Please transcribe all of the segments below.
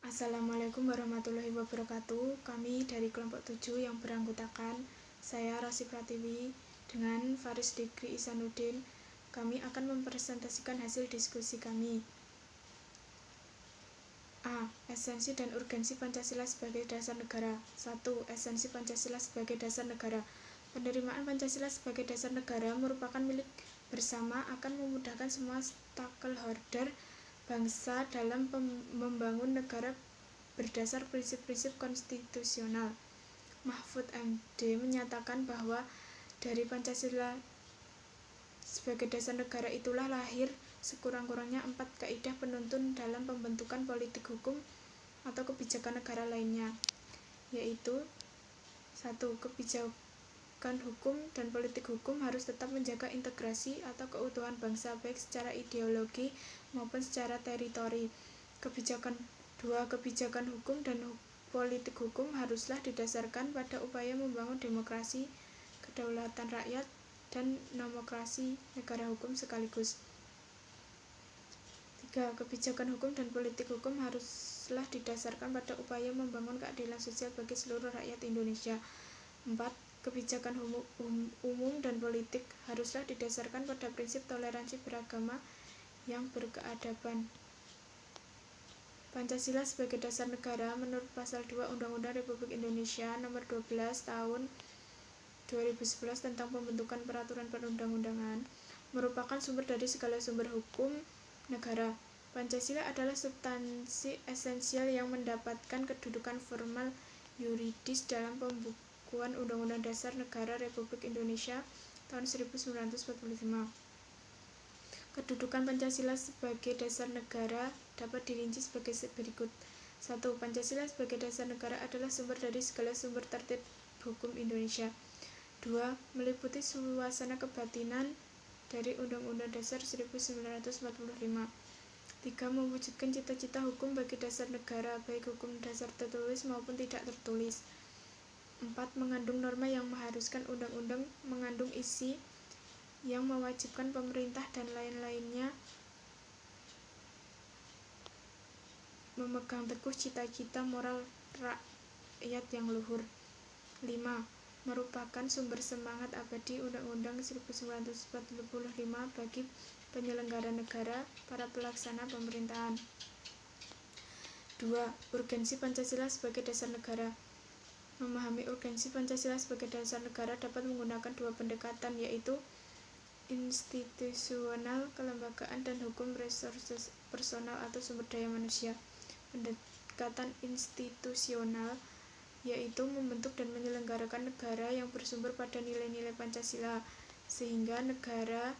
Assalamualaikum warahmatullahi wabarakatuh. Kami dari kelompok 7 yang beranggotakan saya Rasi Pratiwi dengan Faris Dikri Isanuddin. Kami akan mempresentasikan hasil diskusi kami. A. Esensi dan urgensi Pancasila sebagai dasar negara. 1. Esensi Pancasila sebagai dasar negara. Penerimaan Pancasila sebagai dasar negara merupakan milik bersama akan memudahkan semua stakeholder bangsa dalam membangun negara berdasar prinsip-prinsip konstitusional. Mahfud MD menyatakan bahwa dari Pancasila sebagai dasar negara itulah lahir sekurang-kurangnya 4 kaidah penuntun dalam pembentukan politik hukum atau kebijakan negara lainnya, yaitu 1. Kebijakan hukum dan politik hukum harus tetap menjaga integrasi atau keutuhan bangsa baik secara ideologi maupun secara teritori. 2. Kebijakan hukum dan politik hukum haruslah didasarkan pada upaya membangun demokrasi, kedaulatan rakyat, dan demokrasi negara hukum sekaligus. 3. Kebijakan hukum dan politik hukum haruslah didasarkan pada upaya membangun keadilan sosial bagi seluruh rakyat Indonesia. 4. Kebijakan umum dan politik haruslah didasarkan pada prinsip toleransi beragama yang berkeadaban. Pancasila sebagai dasar negara menurut Pasal 2 Undang-Undang Republik Indonesia Nomor 12 Tahun 2011 tentang pembentukan peraturan perundang-undangan merupakan sumber dari segala sumber hukum negara. Pancasila adalah substansi esensial yang mendapatkan kedudukan formal yuridis dalam pembukuan Undang-Undang Dasar Negara Republik Indonesia tahun 1945. Kedudukan Pancasila sebagai dasar negara dapat dirinci sebagai berikut. 1. Pancasila sebagai dasar negara adalah sumber dari segala sumber tertib hukum Indonesia. 2. Meliputi suasana kebatinan dari Undang-Undang Dasar 1945. 3. Mewujudkan cita-cita hukum bagi dasar negara, baik hukum dasar tertulis maupun tidak tertulis. 4. Mengandung norma yang mengharuskan undang-undang mengandung isi yang mewajibkan pemerintah dan lain-lainnya memegang teguh cita-cita moral rakyat yang luhur. 5. Merupakan sumber semangat abadi Undang-Undang 1945 bagi penyelenggara negara, para pelaksana pemerintahan. 2. Urgensi Pancasila sebagai dasar negara. Memahami urgensi Pancasila sebagai dasar negara dapat menggunakan dua pendekatan, yaitu institusional, kelembagaan, dan hukum resources personal atau sumber daya manusia. Pendekatan institusional yaitu membentuk dan menyelenggarakan negara yang bersumber pada nilai-nilai Pancasila, sehingga negara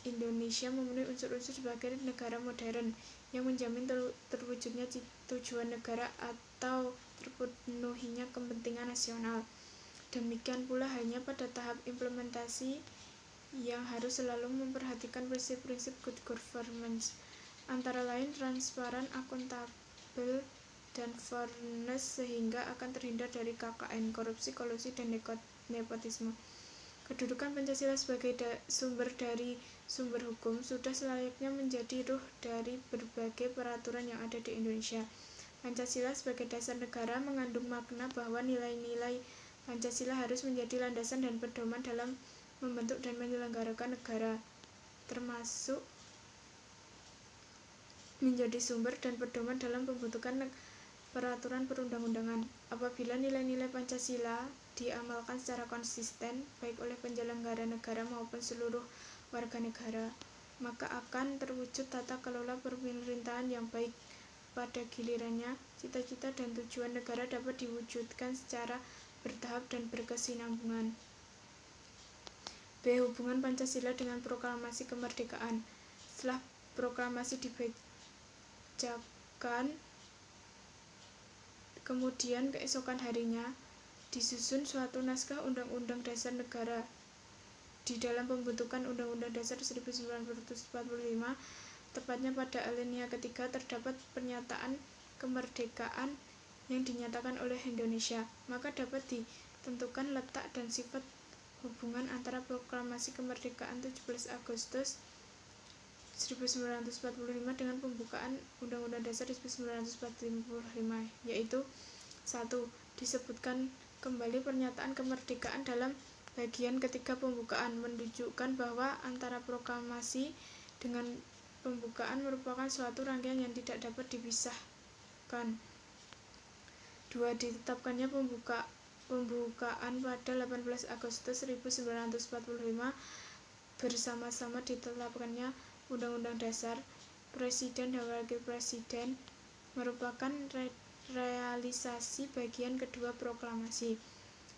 Indonesia memenuhi unsur-unsur sebagai negara modern yang menjamin terwujudnya tujuan negara atau terpenuhinya kepentingan nasional. Demikian pula halnya pada tahap implementasi yang harus selalu memperhatikan prinsip-prinsip good governance, antara lain transparan, akuntabel, dan fairness, sehingga akan terhindar dari KKN, korupsi, kolusi, dan nepotisme. Kedudukan Pancasila sebagai sumber dari sumber hukum sudah selayaknya menjadi ruh dari berbagai peraturan yang ada di Indonesia. Pancasila sebagai dasar negara mengandung makna bahwa nilai-nilai Pancasila harus menjadi landasan dan pedoman dalam membentuk dan menyelenggarakan negara, termasuk menjadi sumber dan pedoman dalam pembentukan peraturan perundang-undangan. Apabila nilai-nilai Pancasila diamalkan secara konsisten, baik oleh penyelenggara negara maupun seluruh warga negara, maka akan terwujud tata kelola pemerintahan yang baik. Pada gilirannya, cita-cita dan tujuan negara dapat diwujudkan secara bertahap dan berkesinambungan. B. Hubungan Pancasila dengan proklamasi kemerdekaan. Setelah proklamasi dibacakan, kemudian keesokan harinya disusun suatu naskah Undang-Undang Dasar Negara. Di dalam pembentukan Undang-Undang Dasar 1945, tepatnya pada alinea ketiga, terdapat pernyataan kemerdekaan yang dinyatakan oleh Indonesia. Maka dapat ditentukan letak dan sifat hubungan antara proklamasi kemerdekaan 17 Agustus 1945 dengan pembukaan Undang-Undang Dasar 1945, yaitu 1. Disebutkan kembali pernyataan kemerdekaan dalam bagian ketiga pembukaan, menunjukkan bahwa antara proklamasi dengan pembukaan merupakan suatu rangkaian yang tidak dapat dipisahkan. 2. Ditetapkannya pembukaan pada 18 Agustus 1945 bersama-sama ditetapkannya Undang-Undang Dasar. Presiden dan Wakil Presiden merupakan realisasi bagian kedua proklamasi.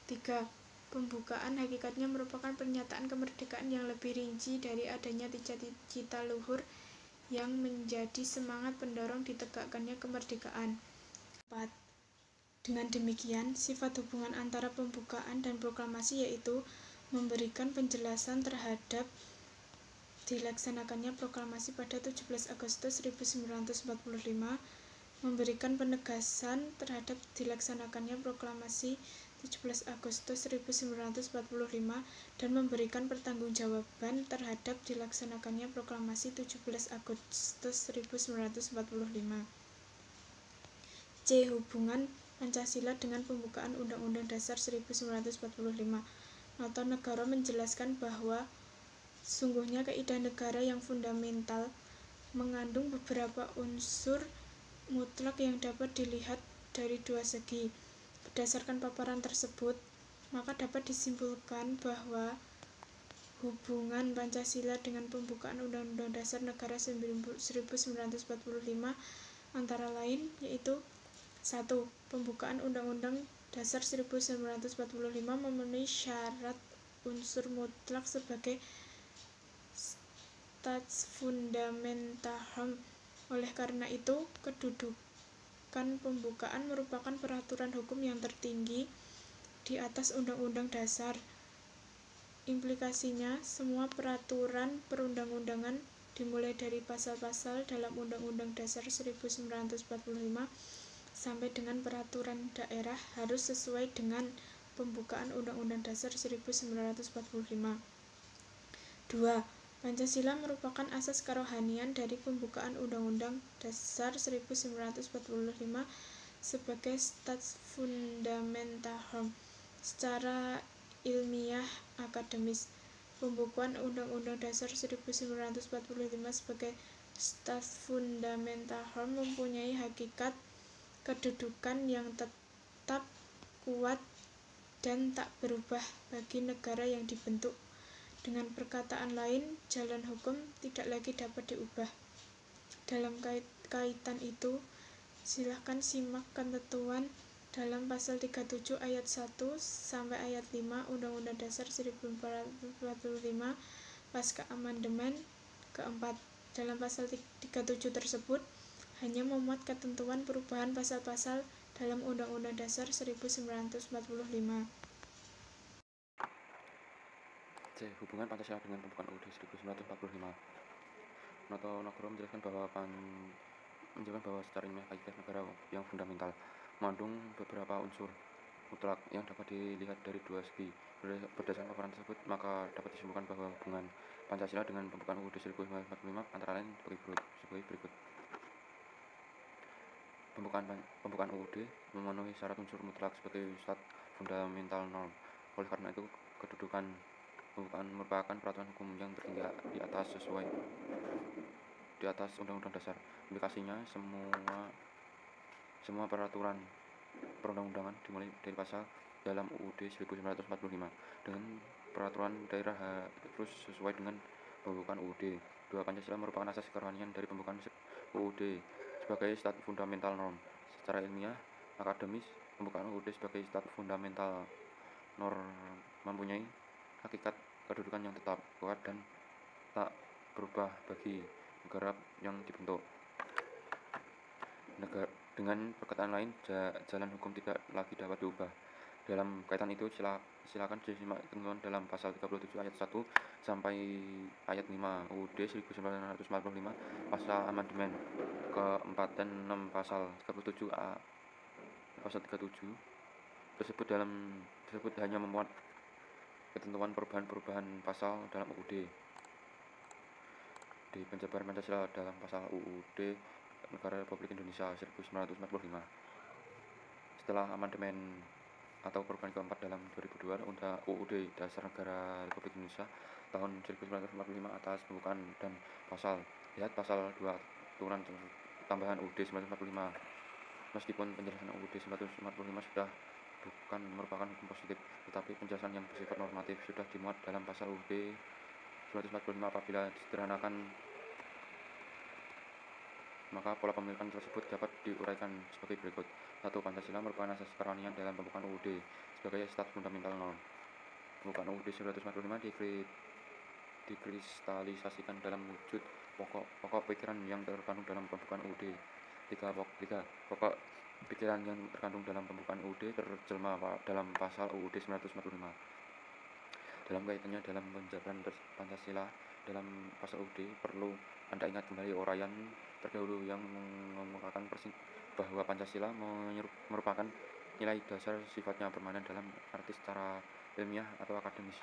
3. Pembukaan hakikatnya merupakan pernyataan kemerdekaan yang lebih rinci dari adanya cita-cita luhur yang menjadi semangat pendorong ditegakkannya kemerdekaan. 4. Dengan demikian, sifat hubungan antara pembukaan dan proklamasi yaitu memberikan penjelasan terhadap dilaksanakannya proklamasi pada 17 Agustus 1945, memberikan penegasan terhadap dilaksanakannya proklamasi 17 Agustus 1945 dan memberikan pertanggungjawaban terhadap dilaksanakannya proklamasi 17 Agustus 1945. C. Hubungan Pancasila dengan pembukaan Undang-Undang Dasar 1945. Nota negara menjelaskan bahwa sungguhnya kaidah negara yang fundamental mengandung beberapa unsur mutlak yang dapat dilihat dari dua segi. Berdasarkan paparan tersebut, maka dapat disimpulkan bahwa hubungan Pancasila dengan pembukaan Undang-Undang Dasar Negara 1945 antara lain yaitu 1. Pembukaan Undang-Undang Dasar 1945 memenuhi syarat unsur mutlak sebagai Staatsfundamentalrecht. Oleh karena itu, kedudukan pembukaan merupakan peraturan hukum yang tertinggi di atas Undang-Undang Dasar. Implikasinya, semua peraturan perundang-undangan dimulai dari pasal-pasal dalam Undang-Undang Dasar 1945 sampai dengan peraturan daerah harus sesuai dengan pembukaan Undang-Undang Dasar 1945. 2. Pancasila merupakan asas kerohanian dari pembukaan Undang-Undang Dasar 1945 sebagai Staatsfundamentalrecht. Secara ilmiah akademis, pembukaan Undang-Undang Dasar 1945 sebagai Staatsfundamentalrecht mempunyai hakikat kedudukan yang tetap, kuat, dan tak berubah bagi negara yang dibentuk. Dengan perkataan lain, jalan hukum tidak lagi dapat diubah. Dalam kaitan itu, silakan simak ketentuan dalam pasal 37 ayat 1 sampai ayat 5 Undang-Undang Dasar 1945 pasca amandemen keempat. Dalam pasal 37 tersebut hanya memuat ketentuan perubahan pasal-pasal dalam Undang-Undang Dasar 1945. C. Hubungan Pancasila dengan pembukaan UUD 1945. Nota negara menjelaskan bahwa secara ilmiah kaidah negara yang fundamental mengandung beberapa unsur mutlak yang dapat dilihat dari dua segi. Berdasarkan paparan tersebut, maka dapat disimpulkan bahwa hubungan Pancasila dengan pembukaan UUD 1945 antara lain sebagai berikut. Pembukaan UUD memenuhi syarat unsur mutlak sebagai syarat fundamental norm. Oleh karena itu, kedudukan pembukaan merupakan peraturan hukum yang tertinggi di atas Undang-Undang Dasar. Implikasinya, semua peraturan perundang-undangan dimulai dari pasal dalam UUD 1945 dengan peraturan daerah harus sesuai dengan pembukaan UUD. 2. Pancasila merupakan asas kerohanian dari pembukaan UUD sebagai stat fundamental norm. Secara ilmiah akademis, pembukaan UUD sebagai stat fundamental norm mempunyai hakikat kedudukan yang tetap, kuat, dan tak berubah bagi negara yang dibentuk. Dengan perkataan lain, jalan hukum tidak lagi dapat diubah. Dalam kaitan itu, silakan disimak ketentuan dalam pasal 37 ayat 1 sampai ayat 5 UUD 1945 pasal amandemen ke-4 dan 6 pasal 37A pasal 37 tersebut hanya memuat ketentuan perubahan pasal dalam UUD. Penjabaran Pancasila dalam pasal UUD Negara Republik Indonesia 1945. Setelah amandemen atau perubahan keempat dalam 2002 UUD Dasar Negara Republik Indonesia tahun 1945 atas pembukaan dan pasal, lihat pasal 2 aturan tambahan UUD 1945. Meskipun penjelasan UUD 1945 sudah bukan merupakan hukum positif, tetapi penjelasan yang bersifat normatif sudah dimuat dalam pasal UUD 1945. Apabila disederhanakan, maka pola pemilikan tersebut dapat diuraikan sebagai berikut. 1. Pancasila merupakan asas kerohanian dalam pembukaan UUD sebagai stat fundamental norm. Pembukaan UUD 1945 dikristalisasikan dalam wujud pokok pikiran yang terkandung dalam pembukaan UUD. 3. Pokok pikiran yang terkandung dalam pembukaan UUD terjemah dalam pasal UUD 1945. Dalam kaitannya dalam penjabaran Pancasila dalam pasal UUD, perlu Anda ingat kembali uraian terdahulu yang mengemukakan bahwa Pancasila merupakan nilai dasar sifatnya permanen dalam arti secara ilmiah atau akademis,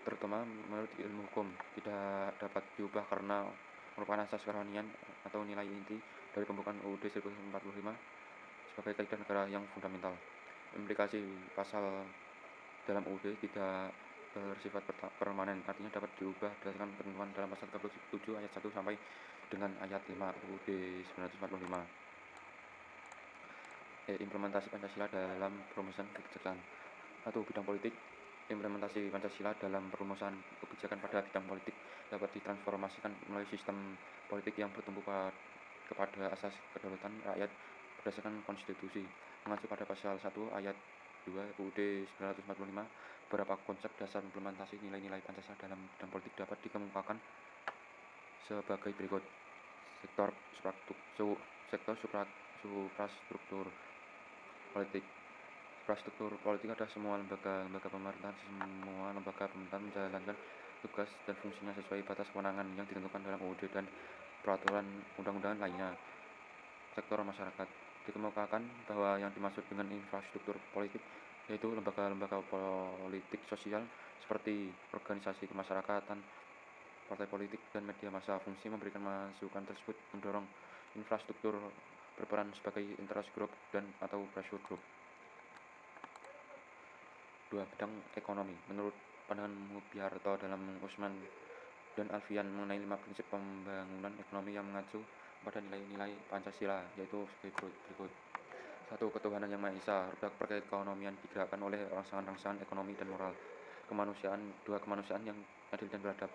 terutama menurut ilmu hukum, tidak dapat diubah karena merupakan asas kerohanian atau nilai inti dari pembukaan UUD 1945 sebagai kaidah negara yang fundamental. Implikasi pasal dalam UUD tidak bersifat permanen, artinya dapat diubah berdasarkan ketentuan dalam pasal 37 ayat 1 sampai dengan ayat 5 UUD 1945. Implementasi Pancasila dalam perumusan kebijakan atau bidang politik. Implementasi Pancasila dalam perumusan kebijakan pada bidang politik dapat ditransformasikan melalui sistem politik yang bertumpu kepada asas kedaulatan rakyat berdasarkan konstitusi. Mengacu pada pasal 1 ayat 2 UUD 1945, beberapa konsep dasar implementasi nilai-nilai Pancasila dalam bidang politik dapat dikemukakan sebagai berikut. Sektor suprastruktur politik. Infrastruktur politik adalah semua lembaga pemerintahan. Semua lembaga pemerintahan menjalankan tugas dan fungsinya sesuai batas kewenangan yang ditentukan dalam UUD dan peraturan undang-undangan lainnya. Sektor masyarakat. Dikemukakan bahwa yang dimaksud dengan infrastruktur politik yaitu lembaga-lembaga politik sosial seperti organisasi kemasyarakatan, partai politik, dan media massa. Fungsi memberikan masukan tersebut mendorong infrastruktur berperan sebagai interest group dan atau pressure group. 2. Bidang ekonomi. Menurut pandangan Mubiarto dalam Usman dan Alfian mengenai 5 prinsip pembangunan ekonomi yang mengacu pada nilai-nilai Pancasila, yaitu sebagai berikut. 1. Ketuhanan yang Maha Esa. Roda perekonomian digerakkan oleh rangsangan-rangsangan ekonomi dan moral kemanusiaan. 2. Kemanusiaan yang adil dan beradab.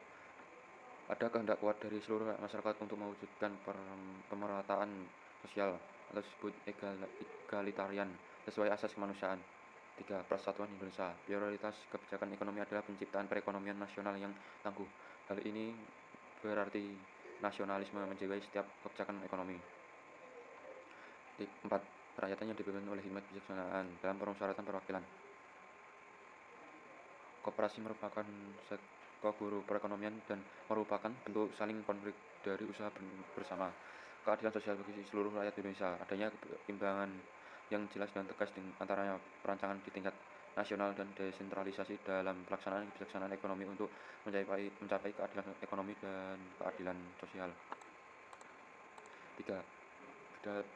Ada kehendak kuat dari seluruh masyarakat untuk mewujudkan pemerataan sosial atau disebut egalitarian sesuai asas kemanusiaan. 3. Persatuan Indonesia. Prioritas kebijakan ekonomi adalah penciptaan perekonomian nasional yang tangguh. Hal ini berarti nasionalisme menjiwai setiap kebijakan ekonomi. 4. Kerakyatan yang dipimpin oleh hikmat bijaksanaan dalam permusyawaratan perwakilan. Koperasi merupakan sektor guru perekonomian dan merupakan bentuk saling konflik dari usaha bersama. Keadilan sosial bagi seluruh rakyat Indonesia. Adanya keimbangan yang jelas dan tegas antara perancangan di tingkat nasional dan desentralisasi dalam pelaksanaan kebijaksanaan ekonomi untuk mencapai keadilan ekonomi dan keadilan sosial. 3.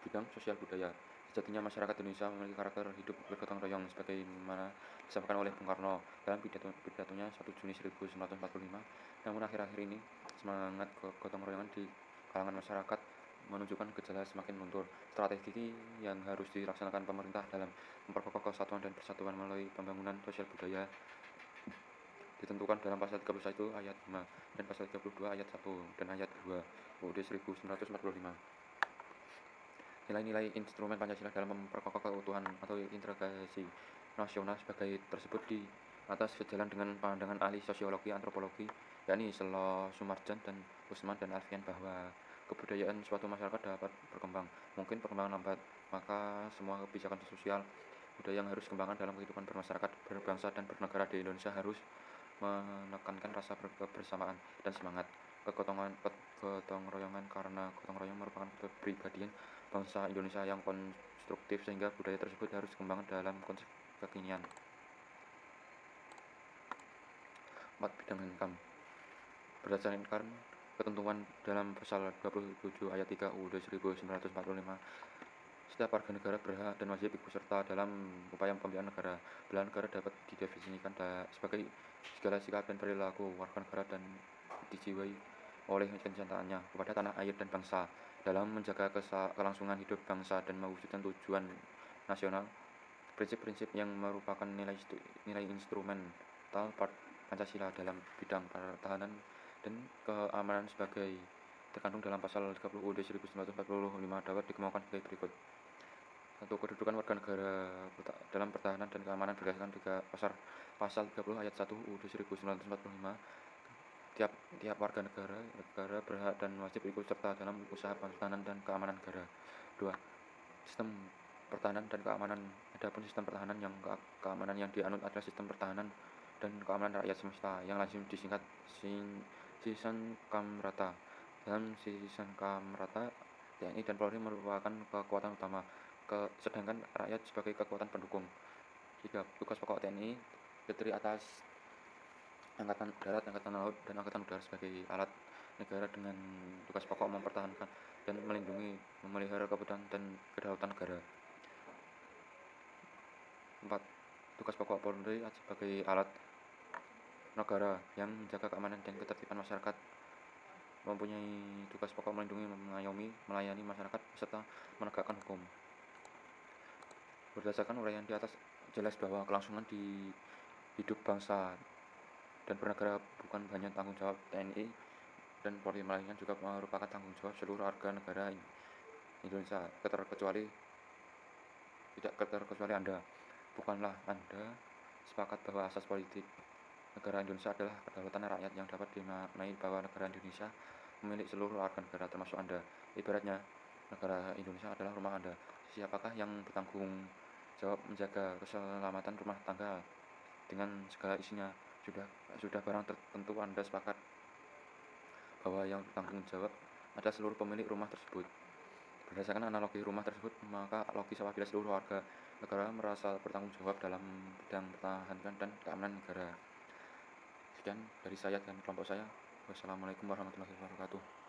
Bidang sosial budaya. Sejatinya masyarakat Indonesia memiliki karakter hidup bergotong royong sebagaimana disampaikan oleh Bung Karno dalam pidatonya 1 Juni 1945. Namun akhir-akhir ini semangat gotong royongan di kalangan masyarakat menunjukkan gejala semakin mundur. Strategi yang harus dilaksanakan pemerintah dalam memperkokoh kesatuan dan persatuan melalui pembangunan sosial budaya ditentukan dalam pasal 31 ayat 5 dan pasal 32 ayat 1 dan ayat 2 UUD 1945. Nilai-nilai instrumen Pancasila dalam memperkokoh keutuhan atau integrasi nasional sebagai tersebut di atas sejalan dengan pandangan ahli sosiologi antropologi, yakni Selo Sumarjan dan Usman dan Alfian, bahwa kebudayaan suatu masyarakat dapat berkembang. Mungkin perkembangan lambat, maka semua kebijakan sosial budaya yang harus dikembangkan dalam kehidupan bermasyarakat, berbangsa, dan bernegara di Indonesia harus menekankan rasa kebersamaan dan semangat kegotong royongan, karena gotong royong merupakan kepribadian bangsa Indonesia yang konstruktif, sehingga budaya tersebut harus dikembangkan dalam konteks kekinian. 4. Bidang income. Berdasarkan ketentuan dalam pasal 27 ayat 3 UUD 1945. Setiap warga negara berhak dan wajib ikut serta dalam upaya pembinaan negara. Bela negara dapat didefinisikan sebagai segala sikap dan perilaku warga negara dan dijiwai oleh kecintaannya kepada tanah air dan bangsa dalam menjaga kelangsungan hidup bangsa dan mewujudkan tujuan nasional. Prinsip-prinsip yang merupakan nilai instrumental Pancasila dalam bidang pertahanan dan keamanan sebagai terkandung dalam pasal 30 UUD 1945 dapat dikemukakan sebagai berikut. 1. Kedudukan warga negara dalam pertahanan dan keamanan berdasarkan pasal 30 ayat 1 UUD 1945. Tiap warga negara berhak dan wajib ikut serta dalam usaha pertahanan dan keamanan negara. 2. Sistem pertahanan dan keamanan. Adapun sistem pertahanan yang keamanan yang dianut adalah sistem pertahanan dan keamanan rakyat semesta yang lazim disingkat Sisenkamrata. Dalam Sisenkamrata, TNI dan Polri merupakan kekuatan utama, sedangkan rakyat sebagai kekuatan pendukung. 3. Tugas pokok TNI terdiri atas Angkatan Darat, Angkatan Laut, dan Angkatan Udara sebagai alat negara dengan tugas pokok mempertahankan dan melindungi, memelihara kedaulatan dan kedaulatan negara. 4. Tugas pokok Polri sebagai alat negara yang menjaga keamanan dan ketertiban masyarakat, mempunyai tugas pokok melindungi, mengayomi, melayani masyarakat, serta menegakkan hukum. Berdasarkan uraian di atas, jelas bahwa kelangsungan di hidup bangsa dan bernegara bukan hanya tanggung jawab TNI dan Polri, melainkan juga merupakan tanggung jawab seluruh warga negara Indonesia, tidak terkecuali Anda. Bukanlah Anda sepakat bahwa asas politik negara Indonesia adalah kedaulatan rakyat yang dapat dimaknai bahwa negara Indonesia memiliki seluruh warga negara termasuk Anda. Ibaratnya, negara Indonesia adalah rumah Anda. Siapakah yang bertanggung jawab menjaga keselamatan rumah tangga dengan segala isinya? Sudah barang tertentu Anda sepakat bahwa yang bertanggung jawab adalah seluruh pemilik rumah tersebut. Berdasarkan analogi rumah tersebut, maka logis apabila seluruh warga negara merasa bertanggung jawab dalam bidang pertahanan dan keamanan negara. Sekian dari saya dan kelompok saya. Wassalamualaikum warahmatullahi wabarakatuh.